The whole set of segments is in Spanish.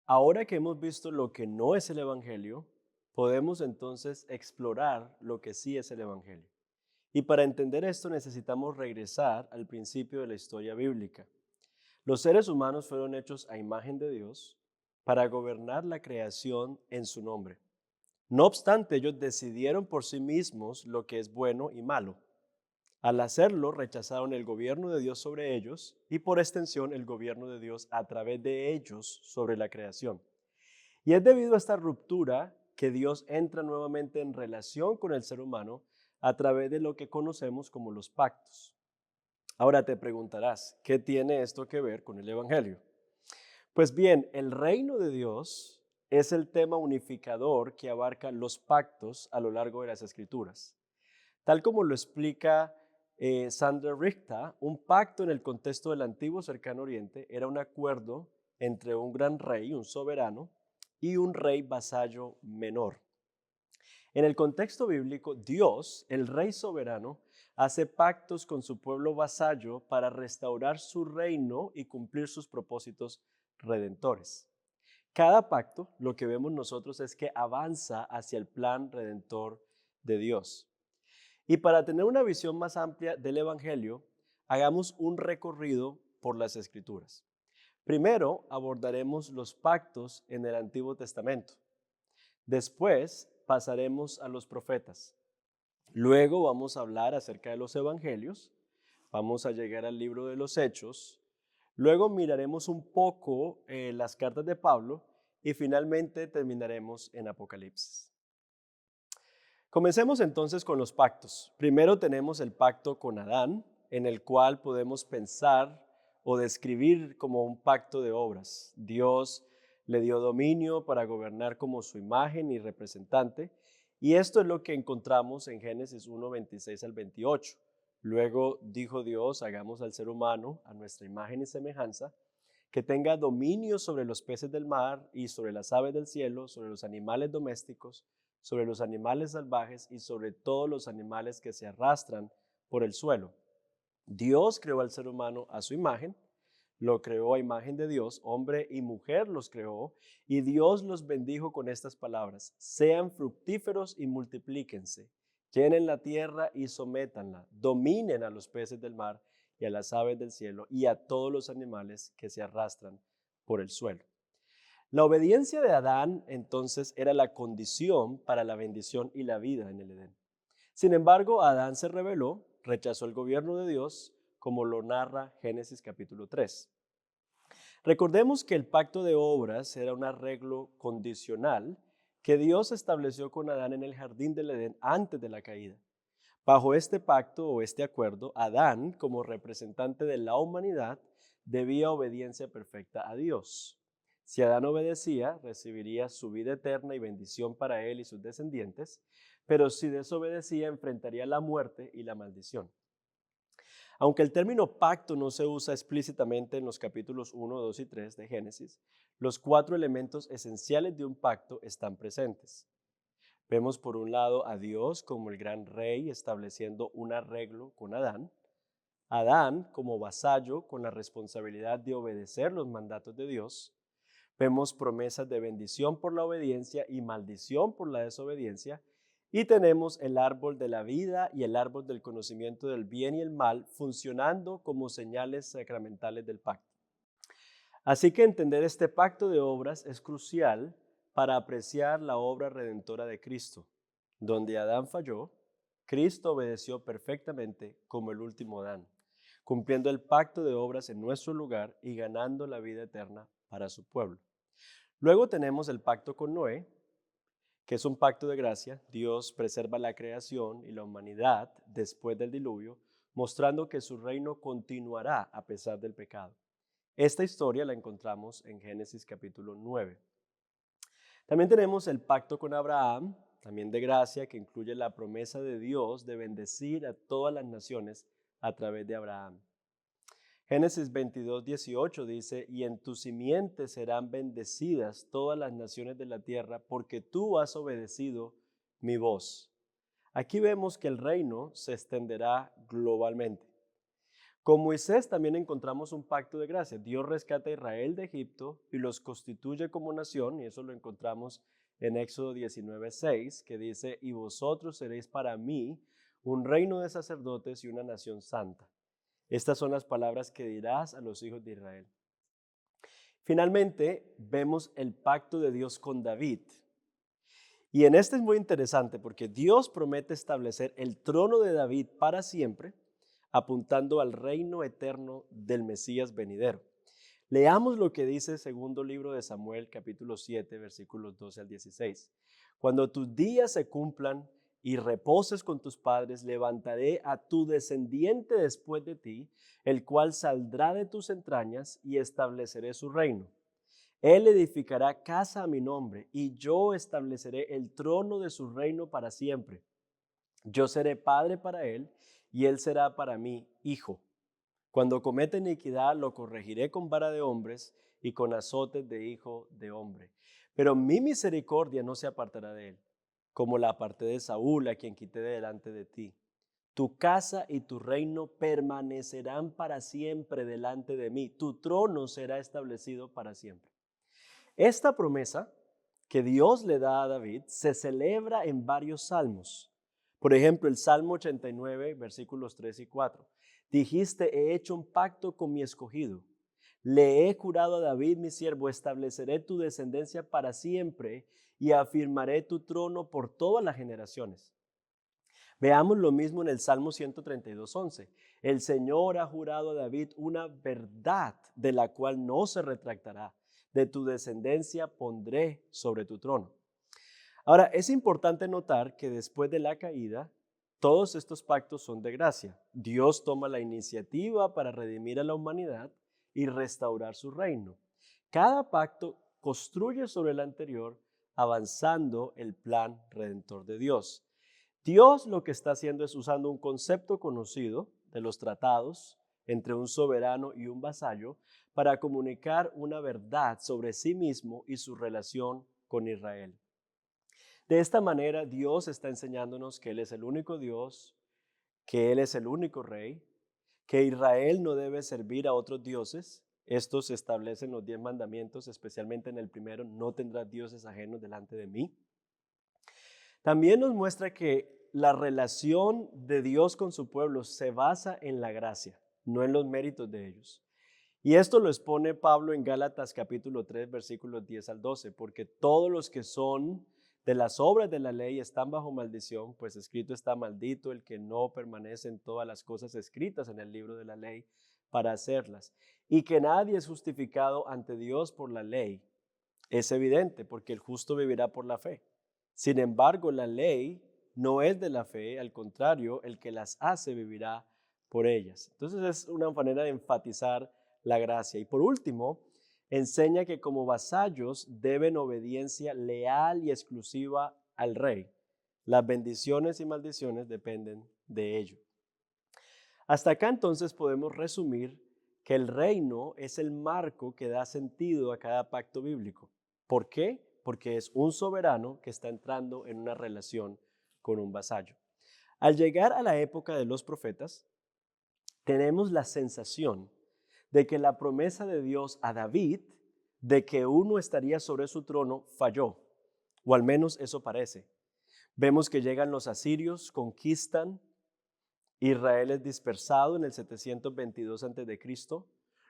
Ahora que hemos visto lo que no es el Evangelio, podemos entonces explorar lo que sí es el Evangelio. Y para entender esto necesitamos regresar al principio de la historia bíblica. Los seres humanos fueron hechos a imagen de Dios para gobernar la creación en su nombre. No obstante, ellos decidieron por sí mismos lo que es bueno y malo. Al hacerlo, rechazaron el gobierno de Dios sobre ellos y por extensión el gobierno de Dios a través de ellos sobre la creación. Y es debido a esta ruptura que Dios entra nuevamente en relación con el ser humano a través de lo que conocemos como los pactos. Ahora te preguntarás, ¿qué tiene esto que ver con el Evangelio? Pues bien, el reino de Dios es el tema unificador que abarca los pactos a lo largo de las Escrituras. Tal como lo explica Sandra Richter, un pacto en el contexto del antiguo cercano oriente era un acuerdo entre un gran rey, un soberano, y un rey vasallo menor. En el contexto bíblico, Dios, el rey soberano, hace pactos con su pueblo vasallo para restaurar su reino y cumplir sus propósitos redentores. Cada pacto, lo que vemos nosotros es que avanza hacia el plan redentor de Dios. Y para tener una visión más amplia del Evangelio, hagamos un recorrido por las Escrituras. Primero abordaremos los pactos en el Antiguo Testamento. Después pasaremos a los profetas. Luego vamos a hablar acerca de los evangelios. Vamos a llegar al libro de los Hechos. Luego miraremos un poco las cartas de Pablo y finalmente terminaremos en Apocalipsis. Comencemos entonces con los pactos. Primero tenemos el pacto con Adán, en el cual podemos pensar o describir como un pacto de obras. Dios le dio dominio para gobernar como su imagen y representante, y esto es lo que encontramos en Génesis 1, 26 al 28. Luego dijo Dios, hagamos al ser humano a nuestra imagen y semejanza, que tenga dominio sobre los peces del mar y sobre las aves del cielo, sobre los animales domésticos, sobre los animales salvajes y sobre todos los animales que se arrastran por el suelo. Dios creó al ser humano a su imagen, lo creó a imagen de Dios, hombre y mujer los creó, y Dios los bendijo con estas palabras: sean fructíferos y multiplíquense, llenen la tierra y sométanla, dominen a los peces del mar y a las aves del cielo y a todos los animales que se arrastran por el suelo. La obediencia de Adán entonces era la condición para la bendición y la vida en el Edén. Sin embargo, Adán se rebeló, rechazó el gobierno de Dios, como lo narra Génesis capítulo 3. Recordemos que el pacto de obras era un arreglo condicional que Dios estableció con Adán en el jardín del Edén antes de la caída. Bajo este pacto o este acuerdo, Adán, como representante de la humanidad, debía obediencia perfecta a Dios. Si Adán obedecía, recibiría su vida eterna y bendición para él y sus descendientes, pero si desobedecía, enfrentaría la muerte y la maldición. Aunque el término pacto no se usa explícitamente en los capítulos 1, 2 y 3 de Génesis, los cuatro elementos esenciales de un pacto están presentes. Vemos por un lado a Dios como el gran rey estableciendo un arreglo con Adán, Adán como vasallo con la responsabilidad de obedecer los mandatos de Dios, vemos promesas de bendición por la obediencia y maldición por la desobediencia, y tenemos el árbol de la vida y el árbol del conocimiento del bien y el mal funcionando como señales sacramentales del pacto. Así que entender este pacto de obras es crucial para apreciar la obra redentora de Cristo. Donde Adán falló, Cristo obedeció perfectamente como el último Adán, cumpliendo el pacto de obras en nuestro lugar y ganando la vida eterna para su pueblo. Luego tenemos el pacto con Noé, que es un pacto de gracia. Dios preserva la creación y la humanidad después del diluvio, mostrando que su reino continuará a pesar del pecado. Esta historia la encontramos en Génesis capítulo 9. También tenemos el pacto con Abraham, también de gracia, que incluye la promesa de Dios de bendecir a todas las naciones a través de Abraham. Génesis 22, 18 dice: y en tu simiente serán bendecidas todas las naciones de la tierra, porque tú has obedecido mi voz. Aquí vemos que el reino se extenderá globalmente. Con Moisés también encontramos un pacto de gracia. Dios rescata a Israel de Egipto y los constituye como nación, y eso lo encontramos en Éxodo 19:6, que dice, y vosotros seréis para mí un reino de sacerdotes y una nación santa. Estas son las palabras que dirás a los hijos de Israel. Finalmente, vemos el pacto de Dios con David. Y en este es muy interesante porque Dios promete establecer el trono de David para siempre, apuntando al reino eterno del Mesías venidero. Leamos lo que dice segundo libro de Samuel, capítulo 7, versículos 12 al 16. Cuando tus días se cumplan y reposes con tus padres, levantaré a tu descendiente después de ti, el cual saldrá de tus entrañas, y estableceré su reino. Él edificará casa a mi nombre, y yo estableceré el trono de su reino para siempre. Yo seré padre para él, y él será para mí hijo. Cuando cometa iniquidad, lo corregiré con vara de hombres y con azotes de hijo de hombre. Pero mi misericordia no se apartará de él, como la aparté de Saúl, a quien quité de delante de ti. Tu casa y tu reino permanecerán para siempre delante de mí. Tu trono será establecido para siempre. Esta promesa que Dios le da a David se celebra en varios salmos. Por ejemplo, el Salmo 89, versículos 3 y 4. Dijiste, he hecho un pacto con mi escogido. Le he jurado a David, mi siervo, estableceré tu descendencia para siempre y afirmaré tu trono por todas las generaciones. Veamos lo mismo en el Salmo 132, 11. El Señor ha jurado a David una verdad de la cual no se retractará. De tu descendencia pondré sobre tu trono. Ahora, es importante notar que después de la caída, todos estos pactos son de gracia. Dios toma la iniciativa para redimir a la humanidad y restaurar su reino. Cada pacto construye sobre el anterior, avanzando el plan redentor de Dios. Dios lo que está haciendo es usando un concepto conocido de los tratados entre un soberano y un vasallo para comunicar una verdad sobre sí mismo y su relación con Israel. De esta manera, Dios está enseñándonos que Él es el único Dios, que Él es el único Rey, que Israel no debe servir a otros dioses. Estos se establecen los 10 mandamientos, especialmente en el primero, no tendrás dioses ajenos delante de mí. También nos muestra que la relación de Dios con su pueblo se basa en la gracia, no en los méritos de ellos. Y esto lo expone Pablo en Gálatas capítulo 3, versículos 10 al 12, porque todos los que son de las obras de la ley están bajo maldición, pues escrito está maldito el que no permanece en todas las cosas escritas en el libro de la ley para hacerlas. Y que nadie es justificado ante Dios por la ley. Es evidente, porque el justo vivirá por la fe. Sin embargo, la ley no es de la fe, al contrario, el que las hace vivirá por ellas. Entonces es una manera de enfatizar la gracia. Y por último, enseña que como vasallos deben obediencia leal y exclusiva al rey. Las bendiciones y maldiciones dependen de ello. Hasta acá entonces podemos resumir que el reino es el marco que da sentido a cada pacto bíblico. ¿Por qué? Porque es un soberano que está entrando en una relación con un vasallo. Al llegar a la época de los profetas, tenemos la sensación de que la promesa de Dios a David de que uno estaría sobre su trono falló, o al menos eso parece. Vemos que llegan los asirios, conquistan, Israel es dispersado en el 722 a.C.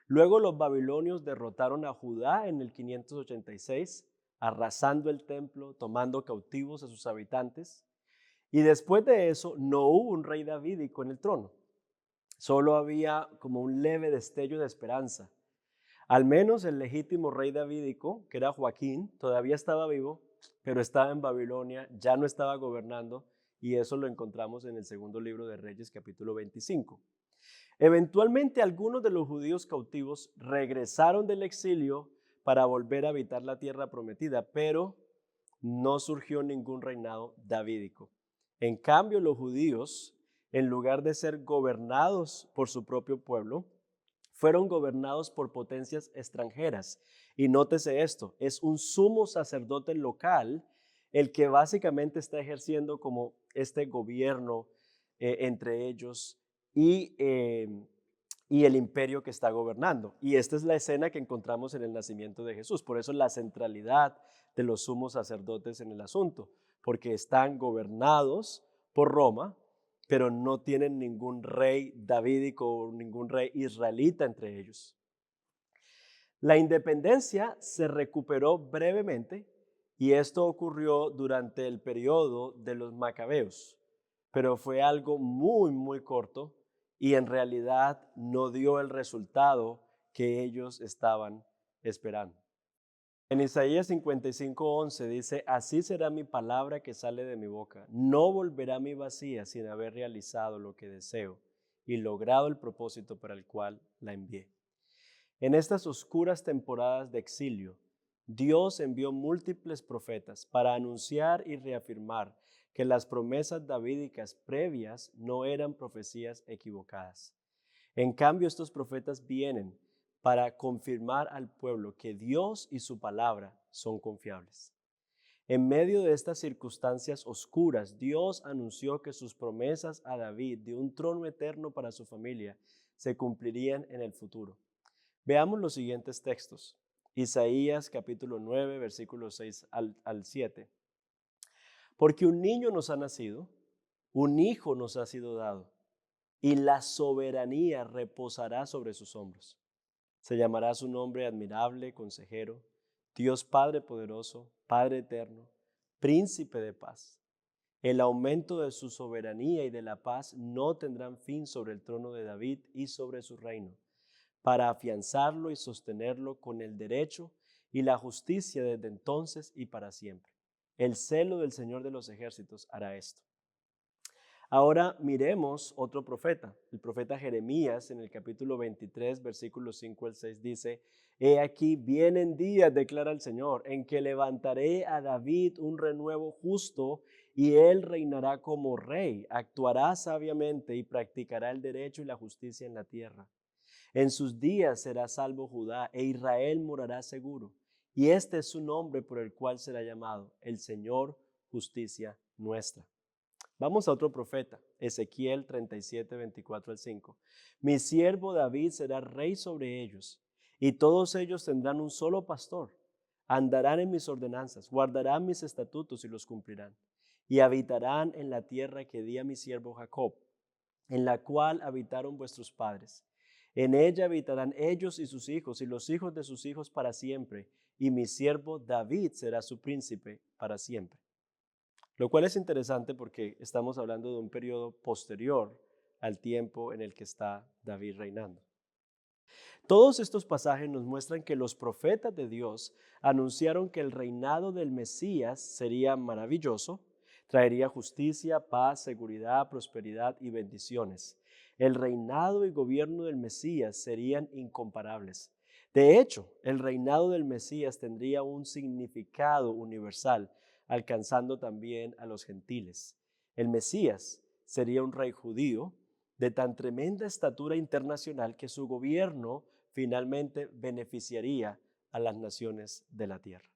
Luego los babilonios derrotaron a Judá en el 586, arrasando el templo, tomando cautivos a sus habitantes. Y después de eso no hubo un rey davídico en el trono. Solo había como un leve destello de esperanza. Al menos el legítimo rey davídico, que era Joaquín, todavía estaba vivo, pero estaba en Babilonia, ya no estaba gobernando, y eso lo encontramos en el segundo libro de Reyes, capítulo 25. Eventualmente algunos de los judíos cautivos regresaron del exilio para volver a habitar la tierra prometida, pero no surgió ningún reinado davídico. En cambio, los judíos, en lugar de ser gobernados por su propio pueblo, fueron gobernados por potencias extranjeras. Y nótese esto, es un sumo sacerdote local el que básicamente está ejerciendo como este gobierno entre ellos y y el imperio que está gobernando. Y esta es la escena que encontramos en el nacimiento de Jesús. Por eso la centralidad de los sumos sacerdotes en el asunto, porque están gobernados por Roma, pero no tienen ningún rey davídico o ningún rey israelita entre ellos. La independencia se recuperó brevemente y esto ocurrió durante el periodo de los macabeos, pero fue algo muy corto y en realidad no dio el resultado que ellos estaban esperando. En Isaías 55:11 dice, así será mi palabra que sale de mi boca, no volverá a mí vacía sin haber realizado lo que deseo y logrado el propósito para el cual la envié. En estas oscuras temporadas de exilio, Dios envió múltiples profetas para anunciar y reafirmar que las promesas davídicas previas no eran profecías equivocadas. En cambio, estos profetas vienen para confirmar al pueblo que Dios y su palabra son confiables. En medio de estas circunstancias oscuras, Dios anunció que sus promesas a David de un trono eterno para su familia se cumplirían en el futuro. Veamos los siguientes textos. Isaías capítulo 9, versículos 6 al 7. Porque un niño nos ha nacido, un hijo nos ha sido dado, y la soberanía reposará sobre sus hombros. Se llamará su nombre admirable, consejero, Dios Padre poderoso, Padre eterno, príncipe de paz. El aumento de su soberanía y de la paz no tendrán fin sobre el trono de David y sobre su reino, para afianzarlo y sostenerlo con el derecho y la justicia desde entonces y para siempre. El celo del Señor de los ejércitos hará esto. Ahora miremos otro profeta, el profeta Jeremías en el capítulo 23, versículos 5 al 6 dice, he aquí vienen días, declara el Señor, en que levantaré a David un renuevo justo y él reinará como rey, actuará sabiamente y practicará el derecho y la justicia en la tierra. En sus días será salvo Judá e Israel morará seguro. Y este es su nombre por el cual será llamado, el Señor, justicia nuestra. Vamos a otro profeta, Ezequiel 37, 24 al 5. Mi siervo David será rey sobre ellos, y todos ellos tendrán un solo pastor. Andarán en mis ordenanzas, guardarán mis estatutos y los cumplirán. Y habitarán en la tierra que di a mi siervo Jacob, en la cual habitaron vuestros padres. En ella habitarán ellos y sus hijos y los hijos de sus hijos para siempre, y mi siervo David será su príncipe para siempre. Lo cual es interesante porque estamos hablando de un periodo posterior al tiempo en el que está David reinando. Todos estos pasajes nos muestran que los profetas de Dios anunciaron que el reinado del Mesías sería maravilloso, traería justicia, paz, seguridad, prosperidad y bendiciones. El reinado y gobierno del Mesías serían incomparables. De hecho, el reinado del Mesías tendría un significado universal, alcanzando también a los gentiles. El Mesías sería un rey judío de tan tremenda estatura internacional que su gobierno finalmente beneficiaría a las naciones de la tierra.